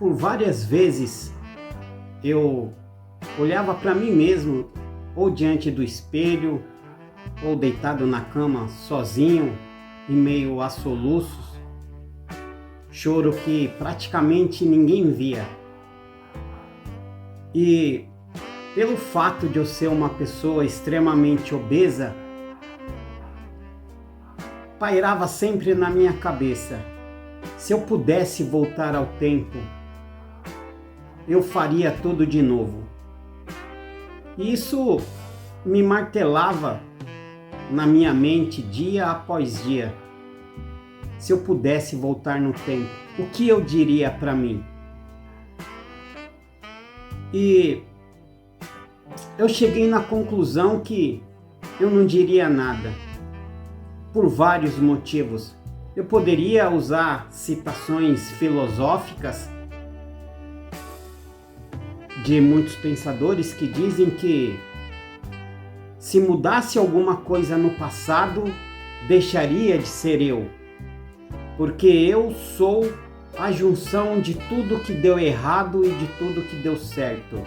Por várias vezes eu olhava para mim mesmo, ou diante do espelho, ou deitado na cama sozinho, em meio a soluços, choro que praticamente ninguém via. E pelo fato de eu ser uma pessoa extremamente obesa, pairava sempre na minha cabeça: se eu pudesse voltar ao tempo, eu faria tudo de novo. E isso me martelava na minha mente dia após dia. Se eu pudesse voltar no tempo, o que eu diria para mim? E eu cheguei na conclusão que eu não diria nada, por vários motivos. Eu poderia usar citações filosóficas de muitos pensadores que dizem que se mudasse alguma coisa no passado, deixaria de ser eu, porque eu sou a junção de tudo que deu errado e de tudo que deu certo.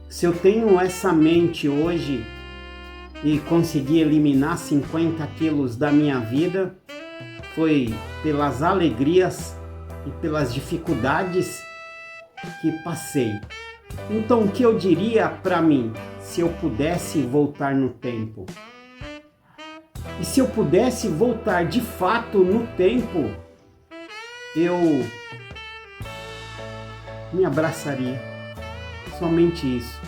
Se eu tenho essa mente hoje e consegui eliminar 50 quilos da minha vida, foi pelas alegrias e pelas dificuldades que passei. Então, o que eu diria para mim se eu pudesse voltar no tempo? E se eu pudesse voltar de fato no tempo, eu me abraçaria. Somente isso.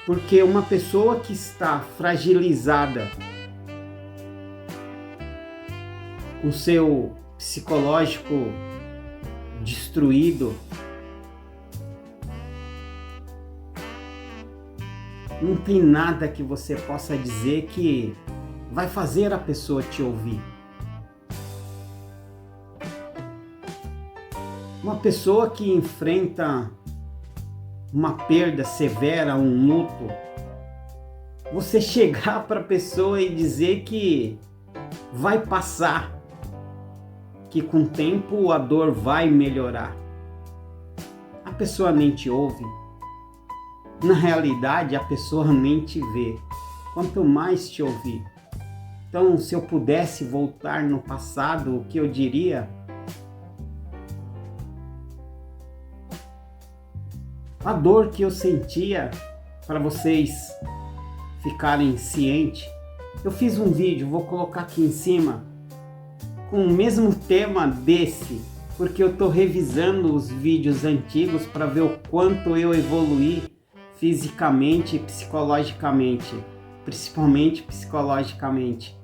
Porque uma pessoa que está fragilizada, com seu psicológico destruído, não tem nada que você possa dizer que vai fazer a pessoa te ouvir. Uma pessoa que enfrenta uma perda severa, um luto, você chegar para a pessoa e dizer que vai passar, que com o tempo a dor vai melhorar. A pessoa nem te ouve. Na realidade, a pessoa nem te vê, quanto mais te ouvir. Então, se eu pudesse voltar no passado, o que eu diria? A dor que eu sentia, para vocês ficarem cientes, eu fiz um vídeo, vou colocar aqui em cima, com o mesmo tema desse, porque eu estou revisando os vídeos antigos para ver o quanto eu evoluí fisicamente e psicologicamente, principalmente psicologicamente,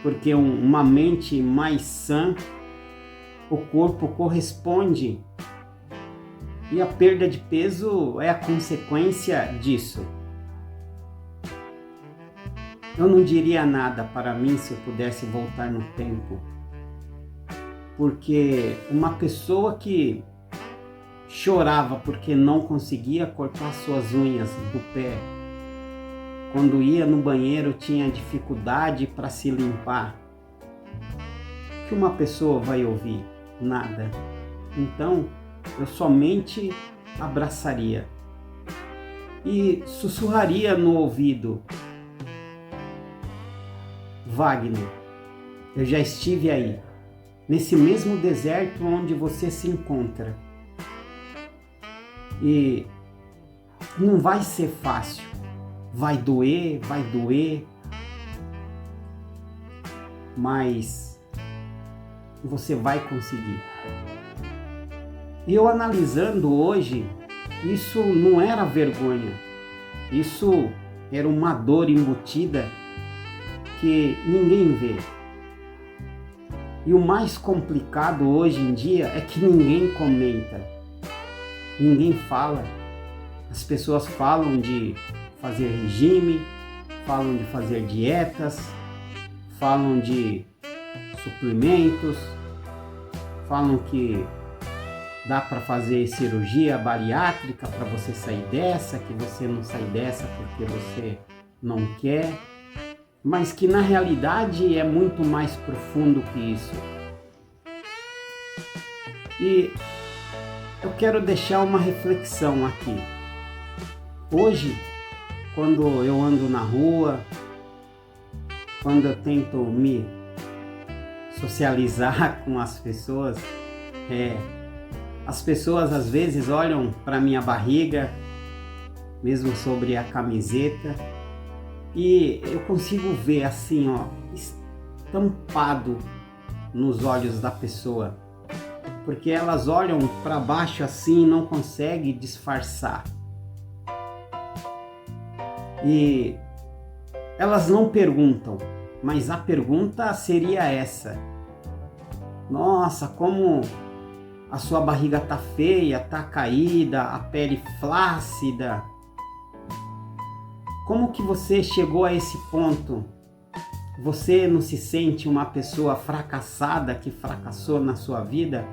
porque uma mente mais sã, o corpo corresponde, e a perda de peso é a consequência disso. Eu não diria nada para mim se eu pudesse voltar no tempo, porque uma pessoa que chorava porque não conseguia cortar suas unhas do pé, quando ia no banheiro tinha dificuldade para se limpar, o que uma pessoa vai ouvir? Nada. Então, eu somente abraçaria e sussurraria no ouvido: Wagner, eu já estive aí, nesse mesmo deserto onde você se encontra. E não vai ser fácil, vai doer, mas você vai conseguir. E eu analisando hoje, isso não era vergonha, isso era uma dor embutida que ninguém vê. E o mais complicado hoje em dia é que ninguém comenta, ninguém fala. As pessoas falam de fazer regime, falam de fazer dietas, falam de suplementos, falam que dá para fazer cirurgia bariátrica para você sair dessa, que você não sai dessa porque você não quer, mas que na realidade é muito mais profundo que isso. E eu quero deixar uma reflexão aqui. Hoje, quando eu ando na rua, quando eu tento me socializar com as pessoas às vezes olham para minha barriga, mesmo sobre a camiseta, e eu consigo ver assim, ó, estampado nos olhos da pessoa, porque elas olham para baixo assim e não conseguem disfarçar. E elas não perguntam, mas a pergunta seria essa: nossa, como a sua barriga tá feia, tá caída, a pele flácida. Como que você chegou a esse ponto? Você não se sente uma pessoa fracassada que fracassou na sua vida?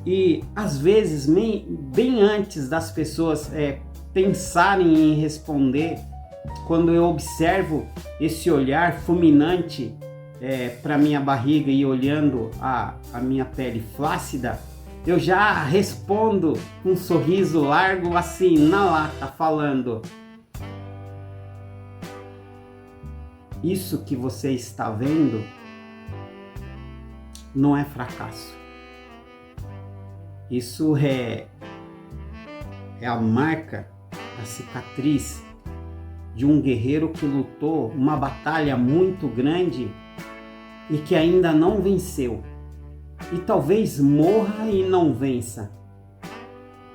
E às vezes, bem antes das pessoas pensarem em responder, quando eu observo esse olhar fulminante para minha barriga e olhando a minha pele flácida, eu já respondo com um sorriso largo assim, na lata, falando: isso que você está vendo não é fracasso. Isso é a marca, a cicatriz de um guerreiro que lutou uma batalha muito grande e que ainda não venceu. E talvez morra e não vença,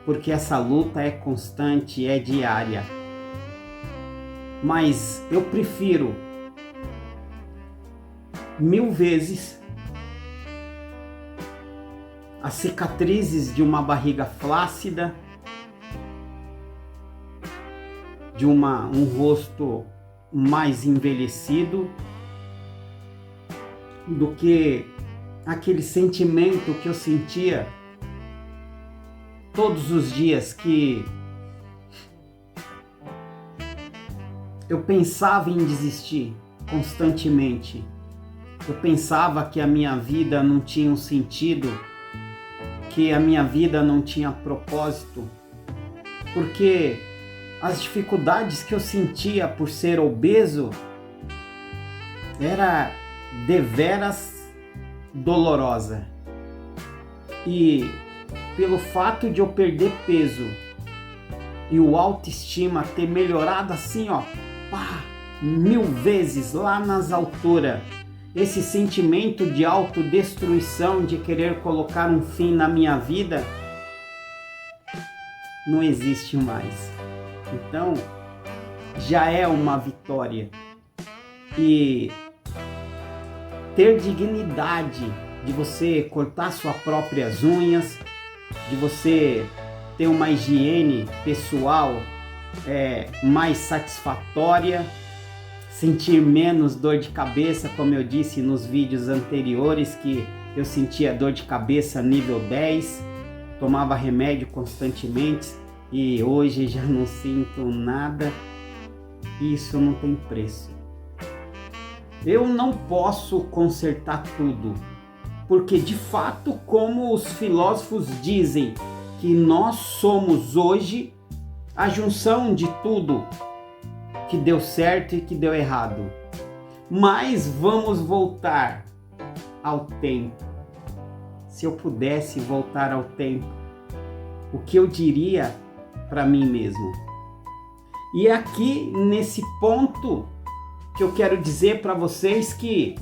porque essa luta é constante, é diária. Mas eu prefiro 1000 vezes as cicatrizes de uma barriga flácida, de um rosto mais envelhecido, do que aquele sentimento que eu sentia todos os dias, que eu pensava em desistir constantemente. Eu pensava que a minha vida não tinha um sentido, que a minha vida não tinha propósito, porque as dificuldades que eu sentia por ser obeso era deveras dolorosa. E pelo fato de eu perder peso e o autoestima ter melhorado assim, ó, 1000 vezes lá nas alturas, esse sentimento de autodestruição, de querer colocar um fim na minha vida, não existe mais. Então, já é uma vitória. E ter dignidade de você cortar suas próprias unhas, de você ter uma higiene pessoal mais satisfatória, sentir menos dor de cabeça, como eu disse nos vídeos anteriores, que eu sentia dor de cabeça nível 10, tomava remédio constantemente e hoje já não sinto nada. Isso não tem preço. Eu não posso consertar tudo, porque de fato, como os filósofos dizem, que nós somos hoje a junção de tudo que deu certo e que deu errado. Mas vamos voltar ao tempo. Se eu pudesse voltar ao tempo, o que eu diria para mim mesmo? E é aqui nesse ponto que eu quero dizer para vocês que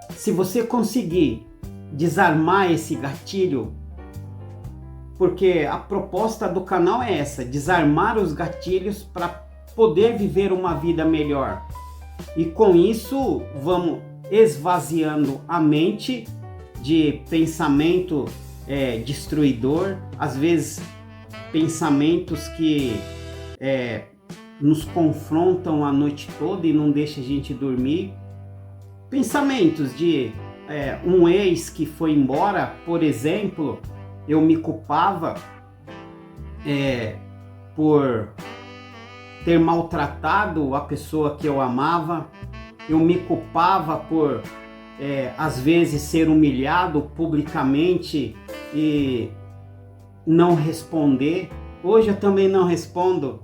se você conseguir desarmar esse gatilho, porque a proposta do canal é essa, desarmar os gatilhos para poder viver uma vida melhor. E com isso vamos esvaziando a mente de pensamento destruidor, às vezes pensamentos que nos confrontam a noite toda e não deixam a gente dormir. Pensamentos de um ex que foi embora, por exemplo, eu me culpava por ter maltratado a pessoa que eu amava, eu me culpava por às vezes ser humilhado publicamente e não responder. Hoje eu também não respondo,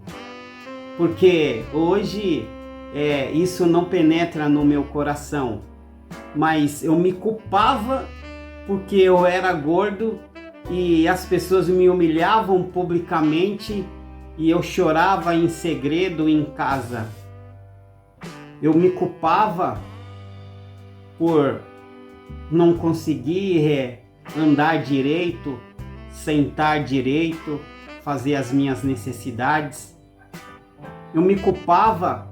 porque hoje isso não penetra no meu coração. Mas eu me culpava porque eu era gordo e as pessoas me humilhavam publicamente e eu chorava em segredo em casa. Eu me culpava por não conseguir andar direito, sentar direito, fazer as minhas necessidades. Eu me culpava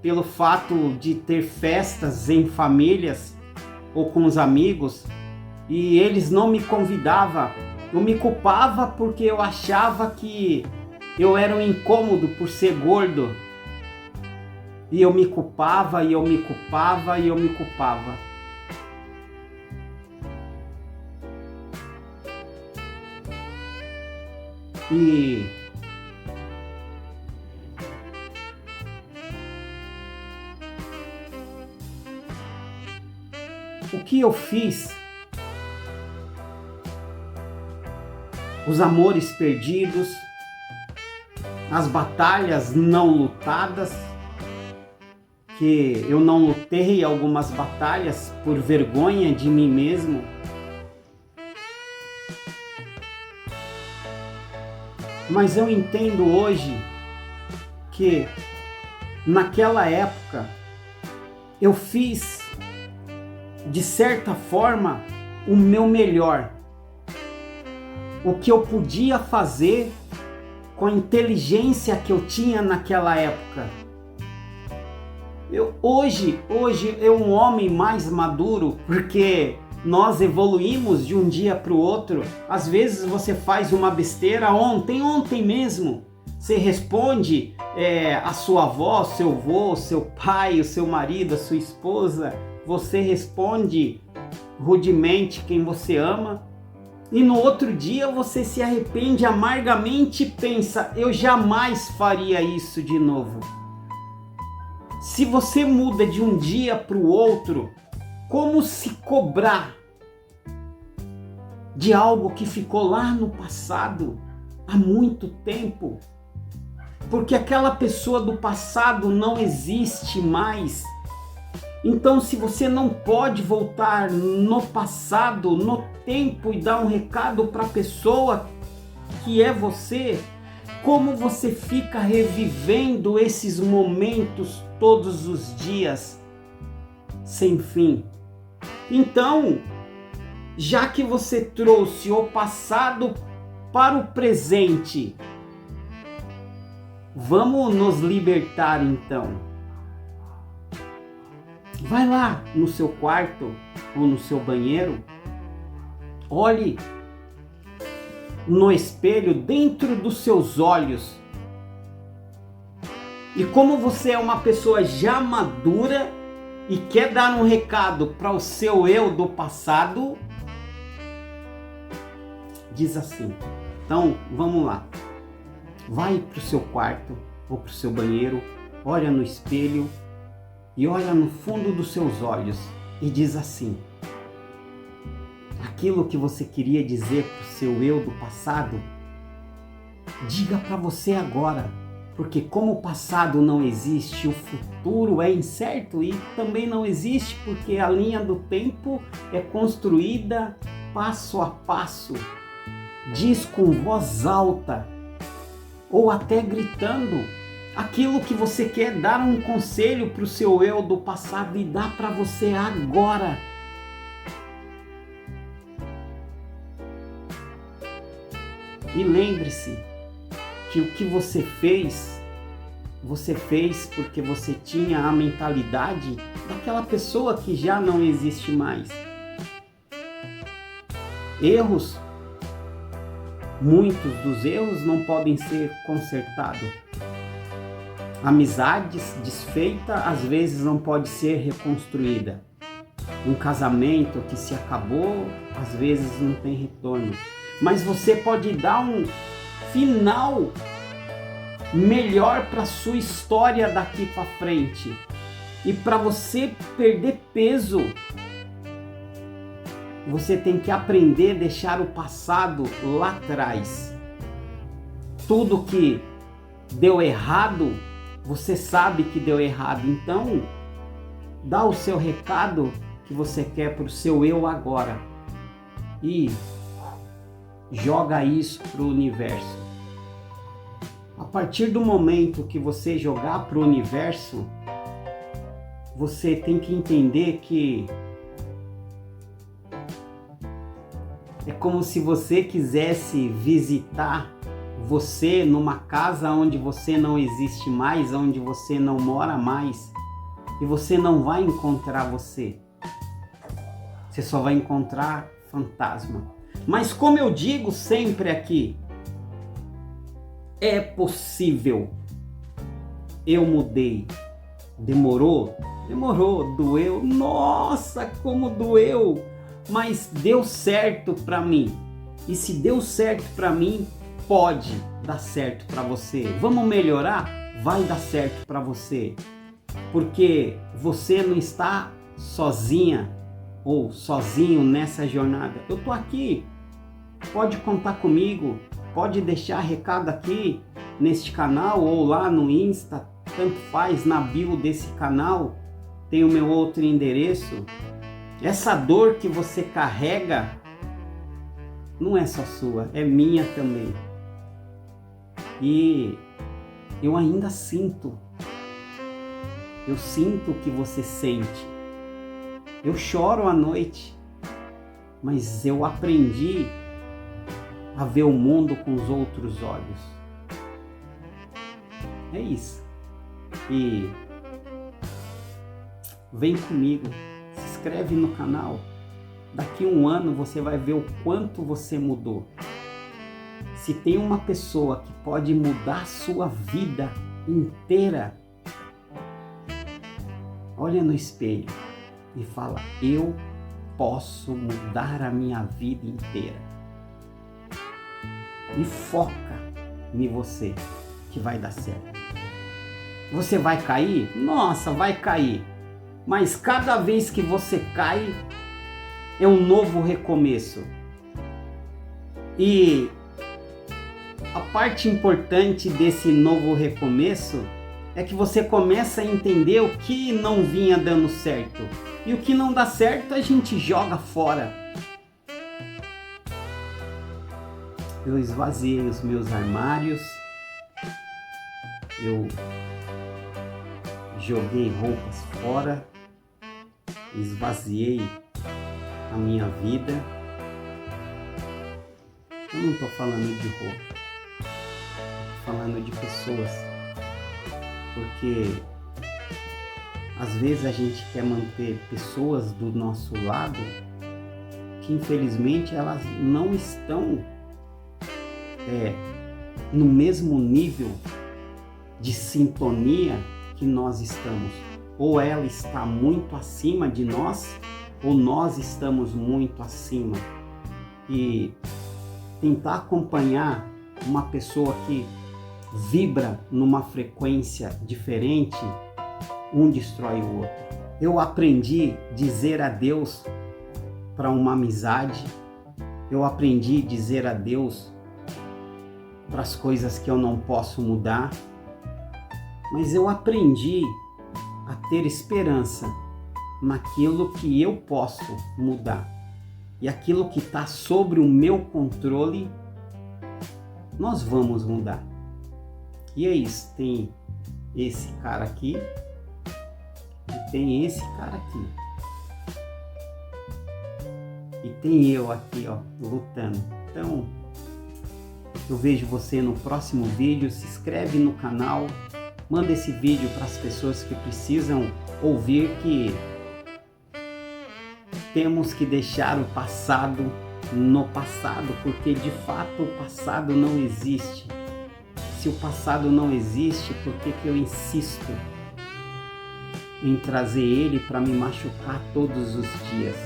pelo fato de ter festas em famílias ou com os amigos e eles não me convidavam. Eu me culpava porque eu achava que eu era um incômodo por ser gordo. E eu me culpava, e eu me culpava, e eu me culpava. E o que eu fiz? Os amores perdidos, as batalhas não lutadas, que eu não lutei algumas batalhas por vergonha de mim mesmo. Mas eu entendo hoje que naquela época eu fiz, de certa forma, o meu melhor. O que eu podia fazer com a inteligência que eu tinha naquela época. Hoje eu um homem mais maduro, porque nós evoluímos de um dia para o outro. Às vezes você faz uma besteira ontem mesmo. Você responde a sua avó, seu avô, seu pai, o seu marido, a sua esposa. Você responde rudemente quem você ama. E no outro dia você se arrepende amargamente e pensa, eu jamais faria isso de novo. Se você muda de um dia para o outro, como se cobrar de algo que ficou lá no passado, há muito tempo? Porque aquela pessoa do passado não existe mais. Então, se você não pode voltar no passado, no tempo, e dar um recado para a pessoa que é você, como você fica revivendo esses momentos todos os dias, sem fim? Então, já que você trouxe o passado para o presente, vamos nos libertar então. Vai lá no seu quarto ou no seu banheiro, olhe no espelho dentro dos seus olhos. E como você é uma pessoa já madura e quer dar um recado para o seu eu do passado, diz assim. Então, vamos lá. Vai para o seu quarto ou para o seu banheiro, olha no espelho e olha no fundo dos seus olhos e diz assim: aquilo que você queria dizer para o seu eu do passado, diga para você agora, porque como o passado não existe, o futuro é incerto e também não existe, porque a linha do tempo é construída passo a passo. Diz com voz alta ou até gritando aquilo que você quer dar um conselho para o seu eu do passado e dá para você agora. E lembre-se que o que você fez porque você tinha a mentalidade daquela pessoa que já não existe mais. Erros, muitos dos erros não podem ser consertados. Amizades desfeitas às vezes não pode ser reconstruída. Um casamento que se acabou às vezes não tem retorno. Mas você pode dar um final melhor para a sua história daqui para frente. E para você perder peso você tem que aprender a deixar o passado lá atrás. Tudo que deu errado, você sabe que deu errado. Então, dá o seu recado que você quer para o seu eu agora. E joga isso para o universo. A partir do momento que você jogar para o universo, você tem que entender que é como se você quisesse visitar você numa casa onde você não existe mais, onde você não mora mais, e você não vai encontrar você. Você só vai encontrar fantasma. Mas como eu digo sempre aqui, é possível. Eu mudei. Demorou? Demorou. Doeu? Nossa, como doeu! Mas deu certo para mim. E se deu certo para mim, pode dar certo para você. Vamos melhorar? Vai dar certo para você. Porque você não está sozinha ou sozinho nessa jornada. Eu tô aqui. Pode contar comigo. Pode deixar recado aqui neste canal ou lá no Insta. Tanto faz, na bio desse canal tem o meu outro endereço. Essa dor que você carrega não é só sua, é minha também. E eu ainda sinto. Eu sinto o que você sente. Eu choro à noite, mas eu aprendi a ver o mundo com os outros olhos. É isso. E vem comigo, se inscreve no canal. Daqui a um ano você vai ver o quanto você mudou. Se tem uma pessoa que pode mudar a sua vida inteira, olha no espelho e fala: eu posso mudar a minha vida inteira. E foca em você que vai dar certo. Você vai cair? Nossa, vai cair. Mas cada vez que você cai, é um novo recomeço. E a parte importante desse novo recomeço é que você começa a entender o que não vinha dando certo. E o que não dá certo a gente joga fora. Eu esvaziei os meus armários. Eu joguei roupas fora. Esvaziei a minha vida. Eu não estou falando de roupa. Estou falando de pessoas. Porque às vezes a gente quer manter pessoas do nosso lado que infelizmente elas não estão no mesmo nível de sintonia que nós estamos. Ou ela está muito acima de nós, ou nós estamos muito acima. E tentar acompanhar uma pessoa que vibra numa frequência diferente, um destrói o outro. Eu aprendi a dizer adeus para uma amizade, eu aprendi a dizer adeus para as coisas que eu não posso mudar, mas eu aprendi a ter esperança naquilo que eu posso mudar. E aquilo que está sobre o meu controle, nós vamos mudar. E é isso, tem esse cara aqui e tem esse cara aqui. E tem eu aqui, ó, lutando. Então, eu vejo você no próximo vídeo. Se inscreve no canal, manda esse vídeo para as pessoas que precisam ouvir que temos que deixar o passado no passado, porque de fato o passado não existe. Se o passado não existe, por que eu insisto em trazer ele para me machucar todos os dias?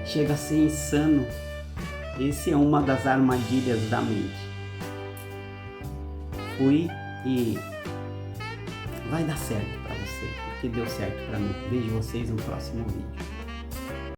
Chega a ser insano. Esse é uma das armadilhas da mente. Fui e vai dar certo para você, porque deu certo para mim. Vejo vocês no próximo vídeo.